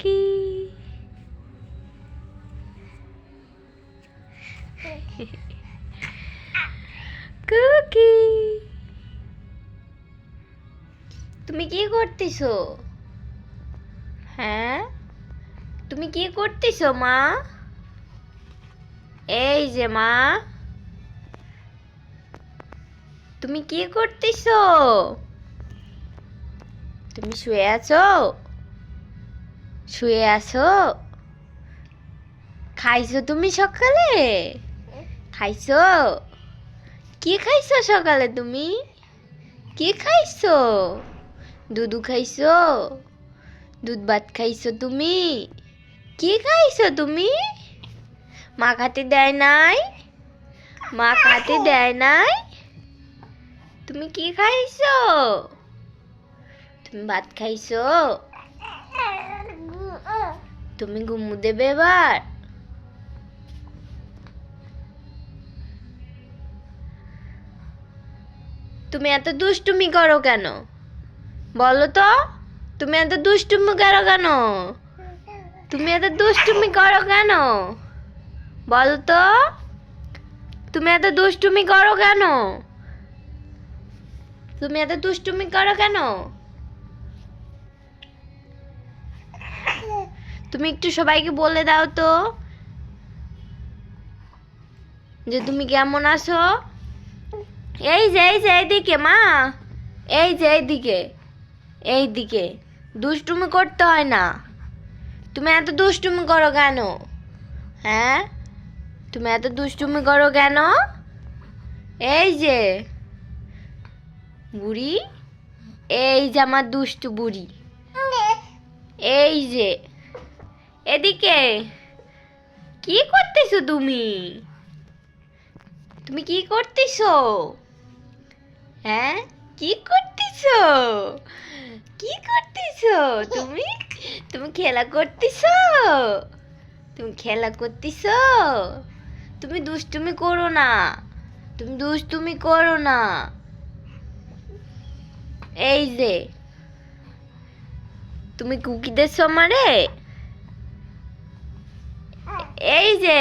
Cookie cookie তুমি কি করতেছো? হ্যাঁ, তুমি কি করতেছো মা? এই যে মা, তুমি কি করতেছো? তুমি শুয়ে আছো? শুয়ে আছো? খাইছো তুমি সকালে? খাইছো? কি খাইছো সকালে তুমি? কি খাইছো? দুধু খাইছো? দুধ ভাত খাইছো তুমি? কি খাইছো তুমি? মা খাতে দেয় নাই? মা খাতে দেয় নাই? তুমি কি খাইছো? তুমি ভাত খাইছো? তুমি ঘুমু দেবে এবার? তুমি এত দুষ্টুমি করো কেন? বলো তো, তুমি এত দুষ্টুমি করো কেন? তুমি এত দুষ্টুমি করো কেন? বলো তো, তুমি এত দুষ্টুমি করো কেন? তুমি এত দুষ্টুমি করো কেন? তুমি একটু সবাইকে বলে দাও তো যে তুমি কেমন আছো। এই যে এইদিকে মা, এই যে এইদিকে দুষ্টুমি করতে হয় না। তুমি এত দুষ্টুমি করো কেন? হ্যাঁ, তুমি এত দুষ্টুমি করো কেন? এই যে বুড়ি, এই যে আমার দুষ্টু বুড়ি, এই যে এদিকে কি করতেছো তুমি? তুমি কি করতেছো? হ্যাঁ, কি করতেছো? কি করতেছো তুমি? তুমি খেলা করতেছো? তুমি খেলা করতেছো? তুমি দুষ্টুমি করো না, তুমি দুষ্টুমি করো না। এই যে তুমি কুকি দিচ্ছ আমারে? এই যে